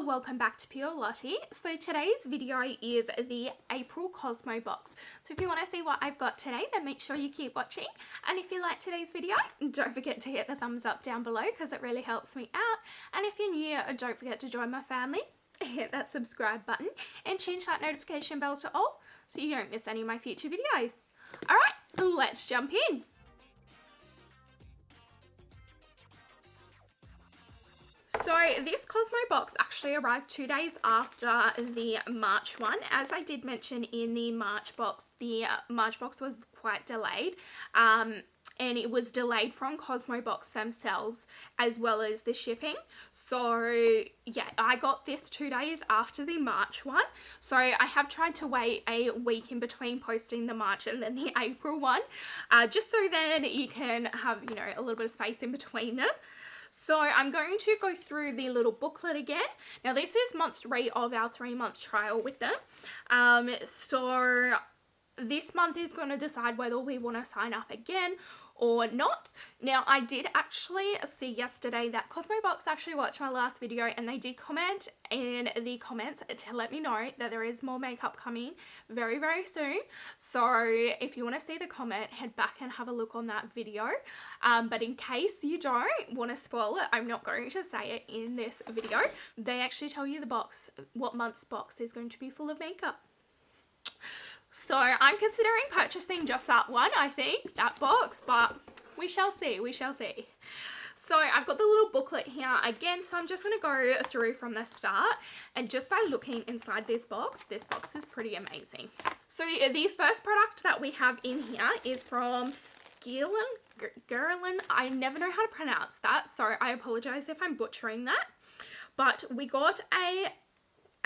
welcome back to Pure Lottie. So today's video is the April Cozmobox. So if you want to see what I've got today, then make sure you keep watching. And if you like today's video, don't forget to hit the thumbs up down below because it really helps me out. And if you're new, don't forget to join my family. Hit that subscribe button and change that notification bell to all so you don't miss any of my future videos. Alright, let's jump in. So this Cozmobox actually arrived 2 days after the March one. As I did mention in the March box was quite delayed. And it was delayed from Cozmobox themselves as well as the shipping. So yeah, I got this 2 days after the March one. So I have tried to wait a week in between posting the March and then the April one, just so then you can have, you know, a little bit of space in between them. So I'm going to go through the little booklet again. Now this is month 3 of our 3-month trial with them. So this month is going to decide whether we want to sign up again or not. Now I did actually see yesterday that Cozmobox actually watched my last video and they did comment in the comments to let me know that there is more makeup coming very, very soon. So if you want to see the comment, head back and have a look on that video. But in case you don't want to spoil it, I'm not going to say it in this video. They actually tell you the box, what month's box is going to be full of makeup. So I'm considering purchasing just that one, I think, that box, but we shall see, we shall see. So I've got the little booklet here again, so I'm just going to go through from the start, and just by looking inside this box is pretty amazing. So the first product that we have in here is from Guerlain. I never know how to pronounce that, so I apologize if I'm butchering that. But we got a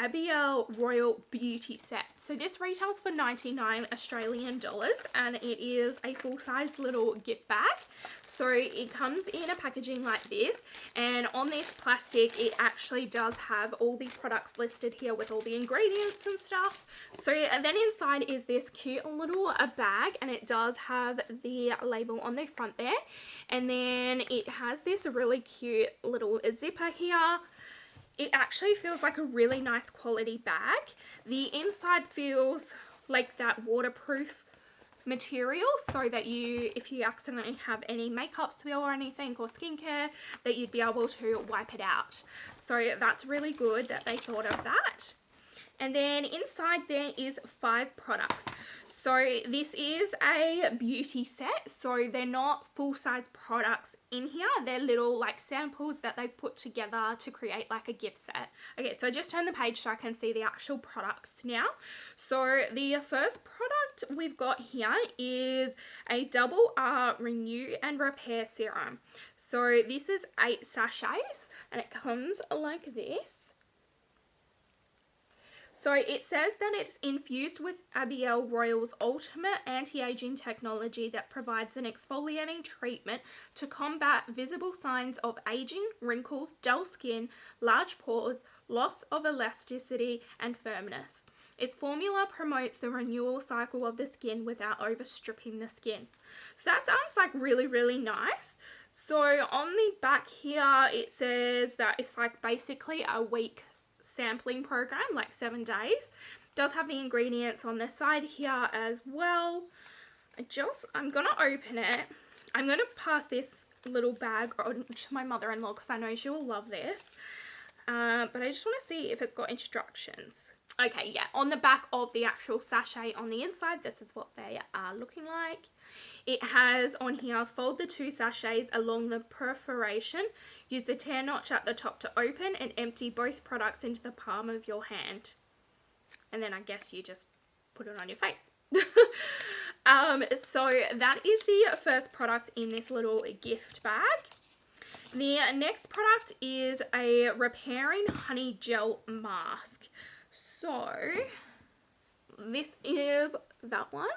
Watery Oil beauty set. So this retails for 99 Australian dollars and it is a full-size little gift bag. So it comes in a packaging like this, and on this plastic it actually does have all the products listed here with all the ingredients and stuff. So then inside is this cute little bag, and it does have the label on the front there, and then it has this really cute little zipper here. It actually feels like a really nice quality bag. The inside feels like that waterproof material, so that if you accidentally have any makeup spill or anything or skincare, that you'd be able to wipe it out. So that's really good that they thought of that. And then inside there is 5 products. So this is a beauty set, so they're not full-size products in here. They're little like samples that they've put together to create like a gift set. Okay, so I just turned the page so I can see the actual products now. So the first product we've got here is a double R Renew and Repair Serum. So this is 8 sachets and it comes like this. So it says that it's infused with Watery Oil's ultimate anti-aging technology that provides an exfoliating treatment to combat visible signs of aging, wrinkles, dull skin, large pores, loss of elasticity and firmness. Its formula promotes the renewal cycle of the skin without overstripping the skin. So that sounds like really, really nice. So on the back here it says that it's like basically a week sampling program, like 7 days. It does have the ingredients on the side here as well. I'm gonna open it. I'm gonna pass this little bag on to my mother-in-law because I know she will love this, but I just want to see if it's got instructions. Okay, yeah, on the back of the actual sachet on the inside, this is what they are looking like. It has on here, fold the 2 sachets along the perforation. Use the tear notch at the top to open and empty both products into the palm of your hand. And then I guess you just put it on your face. So that is the first product in this little gift bag. The next product is a Repairing Honey Gel Mask. So this is that one.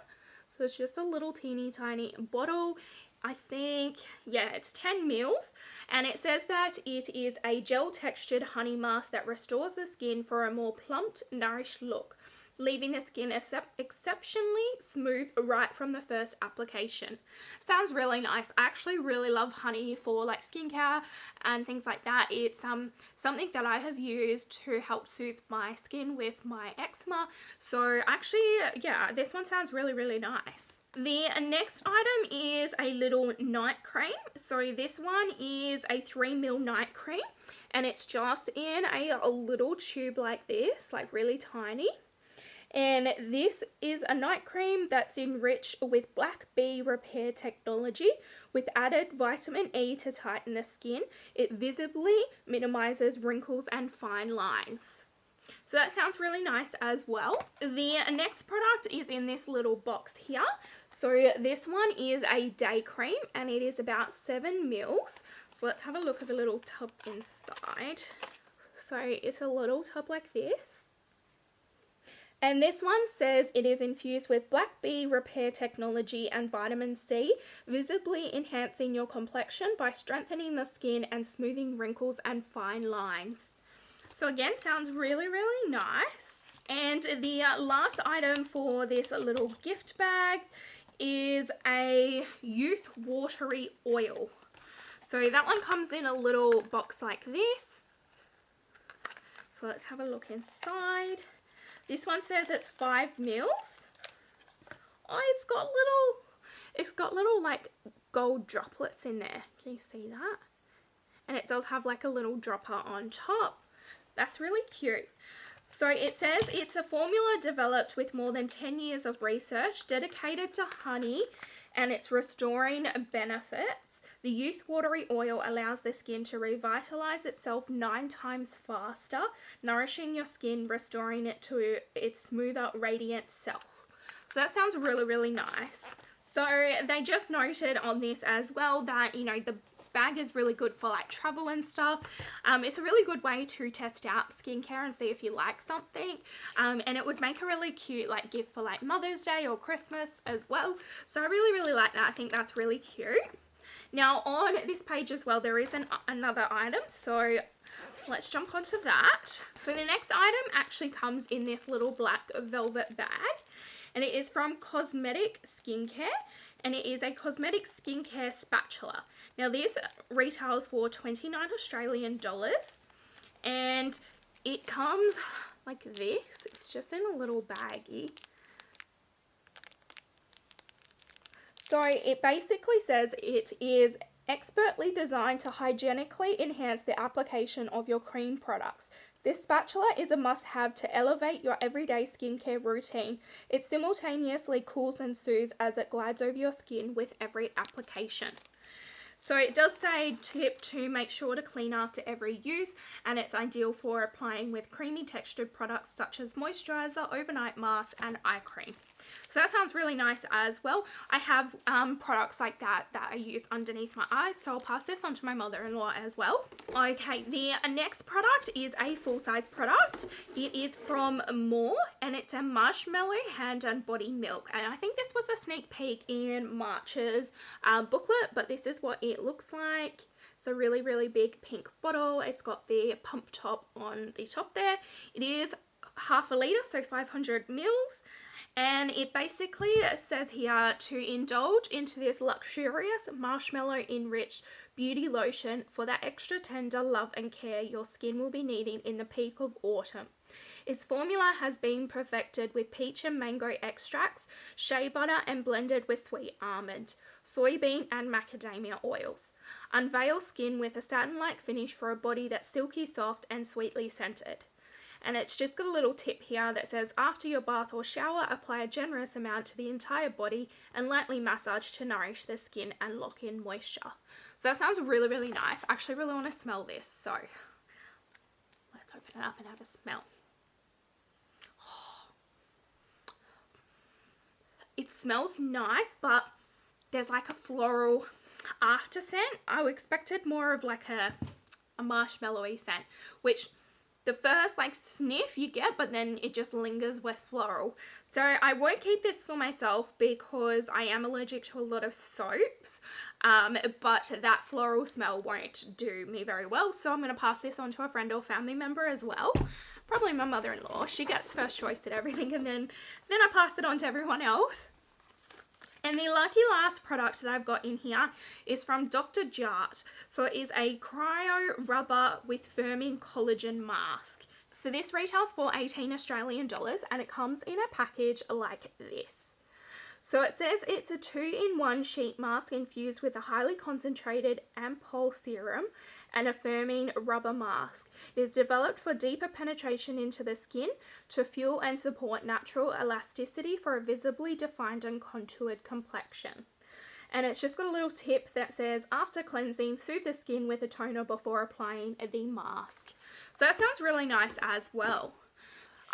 So it's just a little teeny tiny bottle. I think, yeah, it's 10 mils, and it says that it is a gel textured honey mask that restores the skin for a more plumped, nourished look. leaving the skin exceptionally smooth right from the first application. Sounds really nice. I actually really love honey for like skincare and things like that. It's something that I have used to help soothe my skin with my eczema. So actually, yeah, this one sounds really, really nice. The next item is a little night cream. So this one is a 3ml night cream, and it's just in a little tube like this, like really tiny. And this is a night cream that's enriched with black bee repair technology with added vitamin E to tighten the skin. It visibly minimizes wrinkles and fine lines. So that sounds really nice as well. The next product is in this little box here. So this one is a day cream, and it is about 7 mils. So let's have a look at the little tub inside. So it's a little tub like this. And this one says it is infused with black bee repair technology and vitamin C, visibly enhancing your complexion by strengthening the skin and smoothing wrinkles and fine lines. So again, sounds really, really nice. And the last item for this little gift bag is a youth watery oil. So that one comes in a little box like this. So let's have a look inside. This one says it's 5 mils. Oh, it's got little like gold droplets in there. Can you see that? And it does have like a little dropper on top. That's really cute. So it says it's a formula developed with more than 10 years of research dedicated to honey and its restoring benefits. The youth watery oil allows the skin to revitalize itself 9 times faster, nourishing your skin, restoring it to its smoother, radiant self. So that sounds really, really nice. So they just noted on this as well that, you know, the bag is really good for like travel and stuff. It's a really good way to test out skincare and see if you like something, and it would make a really cute like gift for like Mother's Day or Christmas as well. So I really, really like that. I think that's really cute. Now on this page as well, there is another item, so let's jump onto that. So the next item actually comes in this little black velvet bag, and it is from Cosmetic Skincare, and it is a cosmetic skincare spatula. Now this retails for 29 Australian dollars, and it comes like this. It's just in a little baggie. So it basically says it is expertly designed to hygienically enhance the application of your cream products. This spatula is a must-have to elevate your everyday skincare routine. It simultaneously cools and soothes as it glides over your skin with every application. So it does say tip to make sure to clean after every use, and it's ideal for applying with creamy textured products such as moisturizer, overnight mask and eye cream. So that sounds really nice as well. I have products like that I use underneath my eyes, so I'll pass this on to my mother-in-law as well. Okay, the next product is a full-size product. It is from More, and it's a Marshmallow hand and body milk, and I think this was a sneak peek in March's booklet, but this is what it looks like. It's a really, really big pink bottle. It's got the pump top on the top there. It is half a litre, so 500 mils. And it basically says here to indulge into this luxurious marshmallow enriched beauty lotion for that extra tender love and care your skin will be needing in the peak of autumn. Its formula has been perfected with peach and mango extracts, shea butter and blended with sweet almond, soybean and macadamia oils. Unveil skin with a satin-like finish for a body that's silky soft and sweetly scented. And it's just got a little tip here that says, after your bath or shower, apply a generous amount to the entire body and lightly massage to nourish the skin and lock in moisture. So that sounds really, really nice. I actually really want to smell this, so let's open it up and have a smell. It smells nice, but there's like a floral after scent. I expected more of like a marshmallowy scent, which the first like sniff you get, but then it just lingers with floral. So I won't keep this for myself because I am allergic to a lot of soaps, but that floral smell won't do me very well. So I'm going to pass this on to a friend or family member as well. Probably my mother-in-law. She gets first choice at everything, and then I pass it on to everyone else. And the lucky last product that I've got in here is from Dr. Jart. So it is a cryo rubber with firming collagen mask. So this retails for 18 Australian dollars, and it comes in a package like this. So it says it's a 2-in-1 sheet mask infused with a highly concentrated ampoule serum and a firming rubber mask. It is developed for deeper penetration into the skin to fuel and support natural elasticity for a visibly defined and contoured complexion. And it's just got a little tip that says, after cleansing, soothe the skin with a toner before applying the mask. So that sounds really nice as well.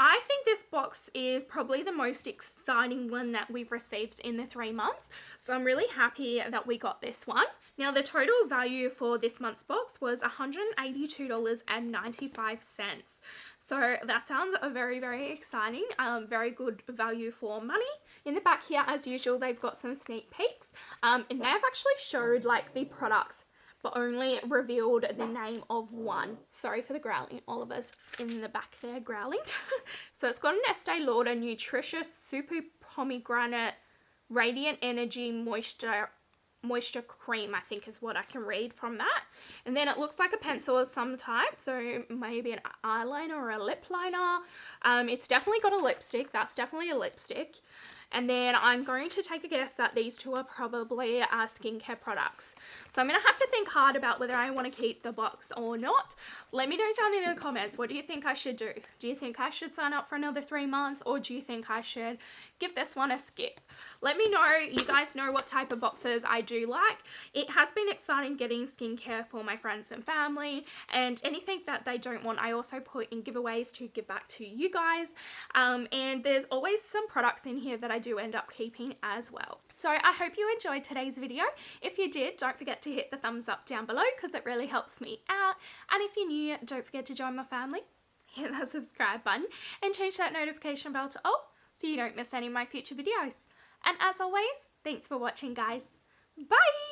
I think this box is probably the most exciting one that we've received in the 3 months. So I'm really happy that we got this one. Now the total value for this month's box was $182.95. So that sounds very, very exciting. Very good value for money. In the back here, as usual, they've got some sneak peeks. And they've actually showed like the products, but only revealed the name of one. Sorry for the growling. Oliver's in the back there growling. So it's got an Estee Lauder Nutritious Super Pomegranate Radiant Energy Moisture Cream, I think is what I can read from that. And then it looks like a pencil of some type, so maybe an eyeliner or a lip liner. It's definitely got a lipstick. That's definitely a lipstick. And then I'm going to take a guess that these two are probably skincare products. So I'm going to have to think hard about whether I want to keep the box or not. Let me know down in the comments, what do you think I should do? Do you think I should sign up for another 3 months, or do you think I should give this one a skip? Let me know. You guys know what type of boxes I do like. It has been exciting getting skincare for my friends and family, and anything that they don't want I also put in giveaways to give back to you guys. And there's always some products in here that I do end up keeping as well. So I hope you enjoyed today's video. If you did, don't forget to hit the thumbs up down below because it really helps me out. And if you're new, don't forget to join my family. Hit that subscribe button and change that notification bell to all so you don't miss any of my future videos. And as always, thanks for watching, guys. Bye!